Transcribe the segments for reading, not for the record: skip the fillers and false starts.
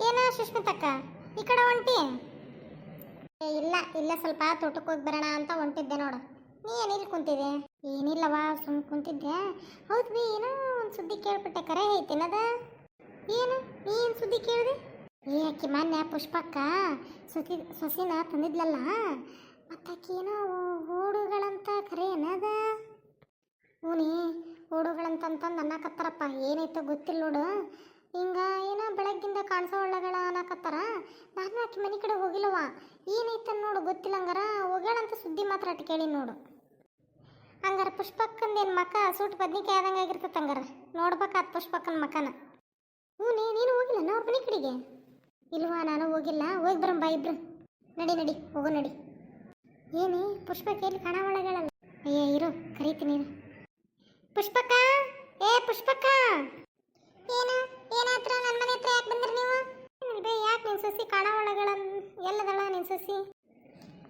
ಏನ ಸುಷ್ಮಿತಕ್ಕ ಈ ಕಡೆ ಹೊಂಟಿ? ಇಲ್ಲ ಇಲ್ಲ, ಸ್ವಲ್ಪ ತೋಟಕ್ಕೆ ಹೋಗಿ ಬರೋಣ ಅಂತ ಹೊಂಟಿದ್ದೆ ನೋಡು. ನೀ ಏನಿಲ್ಲಿ ಕುಂತಿದೆ? ಏನಿಲ್ಲವಾ, ಸುಮ್ಮನೆ ಕುಂತಿದ್ದೆ. ಹೌದು ಬಿ, ಏನೋ ಒಂದು ಸುದ್ದಿ ಕೇಳ್ಬಿಟ್ಟೆ, ಕರೆ ಐತೇನದ? ಏನು ನೀ ಏನು ಸುದ್ದಿ ಕೇಳಿದೆ? ಆಕಿ ಮೊನ್ನೆ ಪುಷ್ಪಕ್ಕ ಸೊಸಿನ ತಂದಿದ್ಲಲ್ಲ, ಮತ್ತಾಕಿ ಏನೋ ಓಡುಗಳಂತ ಕರೆ ಏನದ? ಹೂನಿ, ಓಡುಗಳಂತಂತಂದು ಅನ್ನಕತ್ತಾರಪ್ಪ. ಏನೈತೋ ಗೊತ್ತಿಲ್ಲ ನೋಡು. ಹಿಂಗ ಏನೋ ಬೆಳಗ್ಗಿಂದ ಕಾಣಿಸೋ ಒಳ್ಳಗಳ ಅನ್ನಕತ್ತಾರ. ನಾನು ಆಕಿ ಮನೆ ಕಡೆ ಹೋಗಿಲ್ಲವ, ಏನೈತ ನೋಡು ಗೊತ್ತಿಲ್ಲ. ಹಂಗಾರ ಹೋಗ್ಯಾಳಂತ ಸುದ್ದಿ ಮಾತ್ರ ಅಟ್ಟು ಕೇಳಿ ನೋಡು. ಹಂಗಾರ ಪುಷ್ಪಕ್ಕಂದೇನು ಮಕ ಸೂಟ್ ಬದ್ನಿಕಾಯಿ ಆದಂಗೆ ಆಗಿರ್ತೈತೆ. ಹಂಗಾರ ನೋಡ್ಬೇಕಾದ ಪುಷ್ಪಕ್ಕನ ಮಕನ. ನೀನು ಹೋಗಿಲ್ಲ ಅವ್ರ ಮನೆ ಕಡೆಗೆ? ಇಲ್ವಾ, ನಾನು ಹೋಗಿಲ್ಲ. ಹೋಗಿ ಬರಂಬ ಇಬ್ರು. ನಡಿ ನಡಿ ಹೋಗೋ ನಡಿ. ಏನೇ ಪುಷ್ಪಕ್ಕ ಎಲ್ಲಿ ಕಾಣ ಒಳಗಳಲ್ಲ? ಅಯ್ಯ ಇರು, ಕರೀತೀನಿ ಇರು. ಪುಷ್ಪಕ್ಕ, ಪುಷ್ಪಕ್ಕ, ಏನು ಏನಾತ್ರ? ನನ್ನ ಮನೆ ಹತ್ರ ಯಾಕೆ ಬಂದ್ರಿ ನೀವು? ಯಾಕೆ ನಿನ್ನ ಸೊಸಿ ಕಾಣ ಒಳಗಳ ಎಲ್ಲದಳ ನಿನ್ನ ಸೊಸಿ?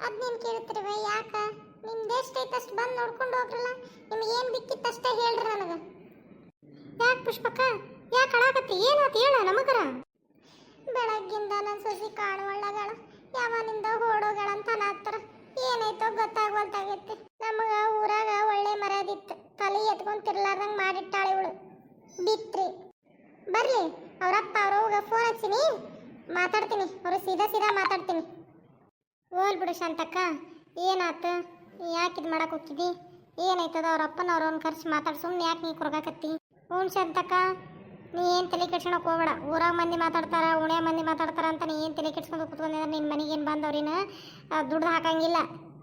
ಅದು ನೀನು ಕೇಳ್ತಿರುವ ಯಾಕ? ನಿಮ್ದು ಎಷ್ಟೈತೆ ಅಷ್ಟು ಬಂದು ನೋಡ್ಕೊಂಡು ಹೋಗ್ರಲ್ಲ. ನಿಮ್ಗೆ ಏನು ಬಿಕ್ಕಿತ್ತು ಅಷ್ಟೇ ಹೇಳ್ರಿ ನನಗೆ. ಯಾಕೆ ಪುಷ್ಪಕ್ಕ, ಯಾಕೆ ಅಳಾಕತ್ತಿ? ಏನಾಯ್ತು ಹೇಳ ನಮಗರ. ಬೆಳಗ್ಗಿಂದ ನನ್ನ ಸೊಸಿ ಕಾಣುವಳ್ಳಗಳ ಯಾವನಿಂದ ಓಡೋಗಳಂತ ಅನ್ನತ್ತಾರ. ಏನಾಯ್ತೋ ಗೊತ್ತಾಗವಲ್ತಾಗೈತಿ. ನಮಗೆ ಊರಾಗ ಒಳ್ಳೆ ಮರ್ಯಾದಿತ್ತು, ತಲೆ ಎತ್ಕೊಂಡು ತಿರ್ಲಾರ್ದಂಗೆ ಮಾಡಿಟ್ಟಾಳೆ ಇವಳು. ಬಿತ್ರಿ ಬರ್ಲಿ ಅವರಪ್ಪ ಅವ್ರವ್ಗ ಫೋನ್ ಹಚ್ಚಿನಿ, ಮಾತಾಡ್ತೀನಿ. ಅವರು ಸೀದಾ ಮಾತಾಡ್ತೀನಿ. ಹೋಲ್ ಬಿಡು ಶಾಂತಕ್ಕ, ಏನಾಯ್ತು? ಯಾಕೆ ಇದು ಮಾಡಕ್ಕೆ ಹೋಗ್ತಿದ್ದಿ? ಏನಾಯ್ತದ? ಅವ್ರಪ್ಪನವ್ರನ್ನ ಕರ್ಸಿ ಮಾತಾಡಿ ಸುಮ್ಮನೆ ಯಾಕೆ ನೀ ಕುರ್ಗಾಕತ್ತಿ? ಹ್ಞೂ ಶಾಂತಕ್ಕ, ನೀ ಏನು ತಲೆ ಕೆಡ್ಸ್ಕೊಳಕ್ಕೆ ಹೋಗ್ಬೇಡ. ಊರಾಗ ಮಂದಿ ಮಾತಾಡ್ತಾರ, ಉಣೆ ಮಂದಿ ಮಾತಾಡ್ತಾರ ಅಂತ ನೀ ಏನು ತಲೆ ಕೆಡ್ಸ್ಕೊಂಡು ಕೂತ್ಕೊಂಡಿದ್ರೆ ನಿನ್ನ ಮನೆಗೇನು ಬಂದವ್ರಿನ ದುಡ್ದು ಹಾಕಂಗಿಲ್ಲ.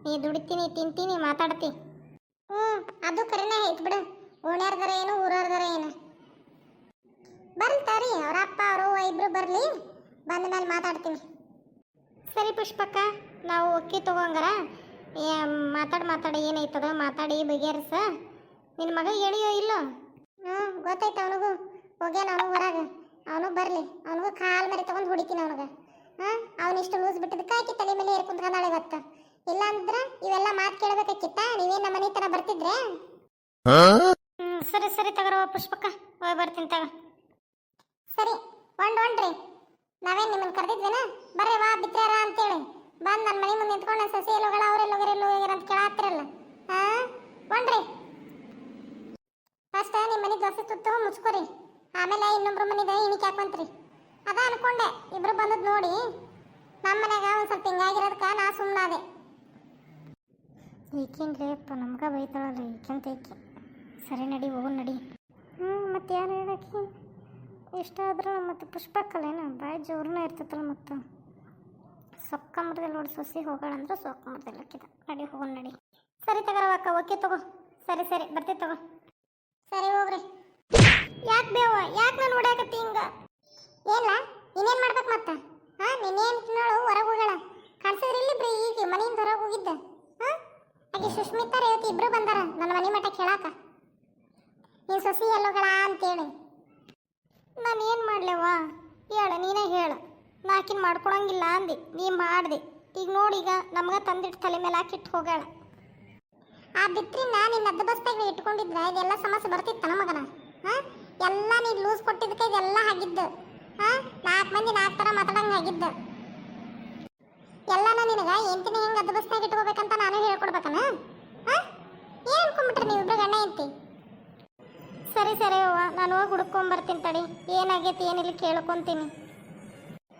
ನೀ ದುಡಿತೀನಿ, ತಿಂತೀನಿ, ಮಾತಾಡ್ತಿ. ಅದು ಕರೆನೇ ಐತೆ ಬಿಡು. ಓಣ್ಯಾರ್ದಾರ ಏನು ಊರವ್ರದಾರ ಏನು ಬರ್ತಾರಿ. ಅವರಪ್ಪ ಅವರು ಇಬ್ರು ಬರಲಿ, ಬಂದ ಮೇಲೆ ಮಾತಾಡ್ತೀನಿ. ಸರಿ ಪುಷ್ಪಕ್ಕ, ನಾವು ಒಕ್ಕಿ ತಗೋಂಗಾರ ಮಾತಾಡಿ ಏನೈತದ ಮಾತಾಡಿ ಬಗೆಹರಿಸ. ನಿನ್ನ ಮಗ ಹೇಳಿಯೋ ಇಲ್ಲೋ? ಗೊತ್ತೈತೆ ಅವನಿಗೂ. ಹೋಗ್ಯಾನ ಅವನು ಹೊರಗೆ. ಅವನು ಬರಲಿ, ಅವನಿಗೂ ಕಾಲು ಮರಿ ತಗೊಂಡು ಹೊಡಿತೀನಿ ಅವನಿಗೆ. ಅವನಿಷ್ಟು ಲೂಸ್ ಬಿಟ್ಟಿದ್ದಕ್ಕೆ ಆಕಿ ತಲೆ ಮೇಲೆ ಏರ್ ಕುಂತ್ಕೊಂಡಾಳೆ ಇವತ್ತು. ಇಲ್ಲ ಅಂದ್ರೆ ಇವೆಲ್ಲ ಮಾತು ಕೇಳಬೇಕಿತ್ತ? ನೀವೇನು ನಮ್ಮ ಮನೆ ತನ ಬರ್ತಿದ್ರೆ? ಸರಿ ತಗೋರವ ಪುಷ್ಪಕ್ಕ, ಹೋಗಿ ಬರ್ತೀನಿ ತಗ. ಸರಿ ಹೊಂಡ್ರಿ, ನಾವೇನು ನಿಮ್ಮನ್ನು ಕರೆದಿದ್ವೇನ? ಬರ್ರಿ ವಾ ಬಿತ್ರ್ಯಾರ ಅಂತೇಳಿ ಬಂದು ನನ್ನ ಮನೆ ಮುಂದೆ ನಿಂತ್ಕೊಂಡು ನನ್ನ ಸಸಿ ಎಲ್ಲೋಗಳ ಅವರೆಲ್ಲೋಗ್ಯಾರ ಅಂತ ಕೇಳಾತ್ತಿರಲ್ಲ. ಹೊಂಡ್ರಿ. ಫಸ್ಟ್ ನಿಮ್ಮ ಮನೆ ದೋಸೆ ತುತ್ತು ಮುಚ್ಕೋರಿ, ಆಮೇಲೆ ಇನ್ನೊಬ್ರು ಮನೆದ ಇಣಿಕೆ ಹಾಕೊಂತ್ರಿ. ಅದ ಅನ್ಕೊಂಡೆ, ಇಬ್ರು ಬಂದದ್ ನೋಡಿ ನಮ್ಮ ಮನ್ಯಾಗ ಒಂದು ಸ್ವಲ್ಪ ಹಿಂಗಾಗಿರೋದಕ್ಕೆ ನಾ ಸುಮ್ಮನಾದೆ. ಈಕೇನ್ರಿ ಅಪ್ಪ ನಮ್ಗೆ ಬೈತಾಳಲ್ಲ ಈಕೆಂತ ಈಕೆ. ಸರಿ ನಡಿ, ಹೋಗು ನಡಿ. ಮತ್ತೆ ಯಾರು ಹೇಳಕ್ಕೆ ಇಷ್ಟ ಆದ್ರೂ ಮತ್ತು ಪುಷ್ಪಕ್ಕಲ್ಲೇನು ಬಾಯಿ ಜೋರನ್ನ ಇರ್ತೈತಲ್ಲ. ಮತ್ತು ಸೊಕ್ಕಂಬರದಲ್ಲಿ ನೋಡಿ ಸೊಸಿ ಹೋಗೋಳಂದ್ರೆ ಸೊಕ್ಕಂಬರದಲ್ಲಿ ಹಾಕಿದ. ನಡಿ ಹೋಗೋಣ ನಡಿ. ಸರಿ ತಗೋರವಕ್ಕ, ಓಕೆ ತಗೋ. ಸರಿ ಬರ್ತೀವಿ ತಗೋ. ಸರಿ ಹೋಗ್ರಿ. ಯಾಕೆ ಬೇವ, ಯಾಕೆ ನಾನು ಓಡಾಕತ್ತಿ ಹಿಂಗ? ಏನಿಲ್ಲ, ಇನ್ನೇನು ಮಾಡ್ಬೇಕು ಮತ್ತೆ? ನಿನ್ನೇನು ತಿನ್ನೋಳು ಹೊರಗೆ ಹೋಗೋಣ ಕಾಣಿಸಿದ್ರಿ ಇಲ್ಲಿಬ್ರಿ ಈಗ ಮನೆಯಿಂದ ಹೊರಗೆ ಹೋಗಿದ್ದೆ. ಹಾಗೆ ಸುಷ್ಮಿತಾ ರೇವತಿ ಇಬ್ರು ಬಂದಾರ ನನ್ನ ಮನೆ ಮಠ ಕೇಳಾಕ. ನೀನು ಸೊಸಿ ಎಲ್ಲೋಗಳ ಅಂತೇಳಿ. ನಾನು ಏನು ಮಾಡ್ಲೇವ? ಹೇಳ, ನೀನೇ ಹೇಳು. ನಾಕಿನ್ ಮಾಡ್ಕೊಳಂಗಿಲ್ಲ ಅಂದೆ, ನೀ ಮಾಡಿದೆ. ಈಗ ನೋಡೀಗ ನಮ್ಗೆ ತಂದಿಟ್ಟು ತಲೆ ಮೇಲೆ ಹಾಕಿಟ್ಟು ಹೋಗಾಳ. ಆ ಬಿತ್ರಿನ ನಿನ್ನ ಅದ್ದ ಬಸ್ತಾಗ ಇಟ್ಕೊಂಡಿದ್ರೆ ಇದೆಲ್ಲ ಸಮಸ್ಯೆ ಬರ್ತಿತ್ತ ನಮಗನ? ಎಲ್ಲ ನೀನು ಲೂಸ್ ಕೊಟ್ಟಿದ್ದಕ್ಕೆ ಇದೆಲ್ಲ ಆಗಿದ್ದು. 4 ಮಂದಿ 4 ಥರ ಮಾತಾಡಂಗೆ ಆಗಿದ್ದು. ಎಲ್ಲಾನು ನಿನಗೆ ಎಂತಿನ ಹೆಂಗೆ ಅದ್ದ ಬಸ್ತಾಗ ಇಟ್ಕೋಬೇಕಂತ ನಾನು ಹೇಳ್ಕೊಡ್ಬೇಕನ? ಏನು ಅನ್ಕೊಂಡ್ಬಿಟ್ರಿ ನೀವು ಇಬ್ರು ಗಂಡ ಎಂತಿ? ಸರಿ ಅವ್ವ, ನಾನು ಹೋಗಿ ಹುಡ್ಕೊಂಬರ್ತೀನಿ ತಡಿ. ಏನಾಗೈತಿ ಏನಿಲ್ಲ ಕೇಳ್ಕೊಂತೀನಿ.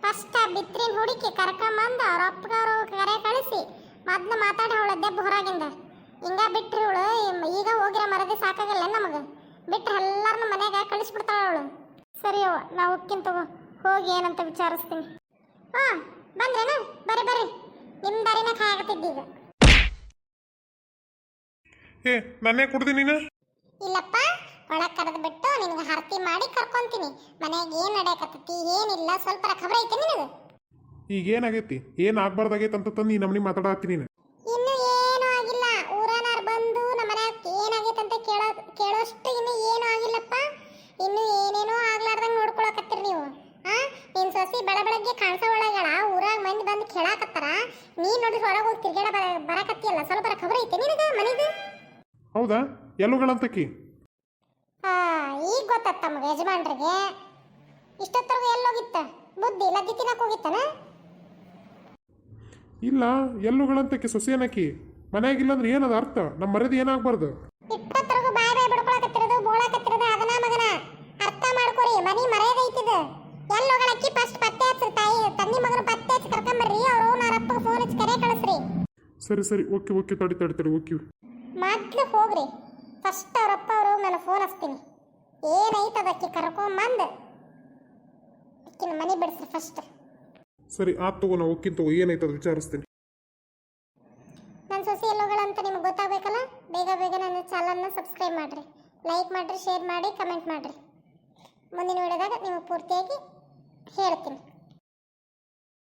ಫಸ್ಟ್ ಆ ಬಿತ್ರಿನ ಹುಡುಕಿ ಕರ್ಕೊಂಬಂದು ಅವ್ರ ಅಪ್ಪಗವ್ರು ಕರೆ ಕಳಿಸಿ ಮೊದ್ಲು ಮಾತಾಡಿ ಅವಳ ದೆಬ್ಬ ಹೊರಗಿಂದ. ಹಿಂಗ ಬಿಟ್ರಿ ಅವಳು ಈಗ ಹೋಗಿರೋ ಮರದಿ ಸಾಕಾಗಲ್ಲ ನಮಗೆ. ಬಿಟ್ರೆ ಎಲ್ಲರನ್ನ ಮನೆಯಾಗ ಕಳಿಸ್ಬಿಡ್ತಾಳ ಅವಳು. ಸರಿ ಅವ್ವ, ನಾವು ಹೋಗ್ತೀನಿ ತಗೋ. ಹೋಗಿ ಏನಂತ ವಿಚಾರಿಸ್ತೀನಿ. ಬಂದ್ರೇನ? ಬರ್ರಿ ನಿಮ್ಮ ದಾರಿನ ಕಾಯಕತ್ತಿದ್ದೀಗ. ನನ್ನೇ ಕೊಡ್ತೀನಿ ನೀನು? ಇಲ್ಲಪ್ಪ, ಒಳಗೆ ಕರೆದು ಬಿಟ್ಟು ನಿನಗೆ ಹರತಿ ಮಾಡಿ ಕರ್ಕೊಂತೀನಿ. ಮನೆಯಾಗ ಏನು ನಡೆಯಕತ್ತೈತಿ ಏನಿಲ್ಲ ಸ್ವಲ್ಪ ಖಬರ ಐತೆ ನಿನಗೆ? ಈಗ ಏನಾಗೈತಿ? ಏನು ಆಗ್ಬಾರ್ದಾಗೈತೆ ಅಂತ ತಂದು ಈ ನಮ್ಮನೆ ಮಾತಾಡತ್ತೀನಿ ನೀನು. ಇನ್ನು ಏನೂ ಆಗಿಲ್ಲ. ಊರನಾರು ಬಂದು ನಮ್ಮ ಮನ್ಯಾಗ ಏನಾಗೈತೆ ಅಂತ ಕೇಳೋಷ್ಟು ಇನ್ನು ಏನೂ ಆಗಿಲ್ಲಪ್ಪ. ಇನ್ನು ಏನೇನೋ ಆಗ್ಲಾರ್ದಂಗೆ ನೋಡ್ಕೊಳಕತ್ತೀರಿ ನೀವು. ನಿನ್ನ ಸೊಸಿ ಬೆಳಗ್ಗೆ ಕಾಣಿಸೋ ಒಳಗಳ ಊರಾಗ ಮಂದಿ ಬಂದು ಕೇಳಾಕತ್ತಾರ. ನೀ ನೋಡಿ ಹೊರಗೆ ಹೋಗಿ ತಿರ್ಗಾಡ ಬರಕತ್ತಿಯಲ್ಲ, ಸ್ವಲ್ಪ ಖಬರ ಐತೆ ನಿನಗೆ ಮನೆದು? ಹೌದಾ? ಎಲ್ಲೋಗಳಂತಕಿ? ಈಗ ಗೊತ್ತತ್ತ ನಮಗೆ ಯಜಮಾನ್ರಿಗೆ. ಇಷ್ಟೊತ್ತರೆಗೂ ಎಲ್ಲೋಗಿತ್ತ? ಮುದ್ದಿ ಲದ್ದಿ ತಿನ್ನಕ್ ಹೋಗಿತ್ತಾನ? ಇಲ್ಲ ಎಲ್ಲುಗಳಂತಕ್ಕೆ ಸೊಸೆಯನಕಿ ಮನೆಯಾಗಿಲ್ಲ ಅಂದ್ರೆ ಏನದ ಅರ್ಥ ನಮ್ಮ ಮರ್ಯಾದೆ ಏನಾಗ್ಬಾರ್ದು. ಇಪ್ಪತ್ತರೆಗೂ ಬಾಯ್ ಬಾಯ್ ಬಡ್ಕೊಳಕತ್ತಿರೋದು ಬೋಳಕತ್ತಿರೋದು ಅದನ್ನ ಮಗನ ಅರ್ಥ ಮಾಡ್ಕೊರಿ. ಮನಿ ಮರ್ಯಾದೆ ಐತಿದ. ಎಲ್ಲಿ ಹೋಗಳಕ್ಕಿ ಫಸ್ಟ್ ಪತ್ತೆ ಹಚ್ಚ್ರಿ. ತಾಯಿ ತಂದಿ ಮಗನ ಪತ್ತೆ ಹಚ್ಚಿ ಕರ್ಕೊಂಬರ್ರಿ. ಅವ್ರು ನಾರಪ್ಪಗೆ ಫೋನ್ ಹಚ್ಚಿ ಕರೆ ಕಳಿಸ್ರಿ. ಸರಿ ಓಕೆ ತಡಿ ಓಕೆ. ಮೊದ್ಲು ಹೋಗ್ರಿ. ಫಸ್ಟ್ ಅವರಪ್ಪ ಅವರು ನಾನು ಫೋನ್ ಹಚ್ತೀನಿ. ಏನೈತದಕ್ಕೆ ಕರ್ಕೊಂಬಂದು ಅಕ್ಕಿನ ಮನೆ ಬಿಡಿಸ್ರಿ ಫಸ್ಟ್. ಸರಿ ಆತ್ ತಗೋ ನಾ ಹೋಗ್ತೀನಿ ತಗೋ, ಏನಾಯ್ತದ ವಿಚಾರಿಸ್ತೀನಿ. ನನ್ನ ಸೊಸೆ ಎಲ್ಲೋಗಳಂತ ನಿಮ್ಗೆ ಗೊತ್ತಾಗಬೇಕಲ್ಲ. ಬೇಗ ನನ್ನ ಚಾನಲ್ನ ಸಬ್ಸ್ಕ್ರೈಬ್ ಮಾಡಿರಿ, ಲೈಕ್ ಮಾಡಿರಿ, ಶೇರ್ ಮಾಡಿ, ಕಮೆಂಟ್ ಮಾಡಿರಿ. ಮುಂದಿನ ವಿಡಿಯೋದಾಗ ನಿಮಗೆ ಪೂರ್ತಿಯಾಗಿ ಹೇಳ್ತೀನಿ.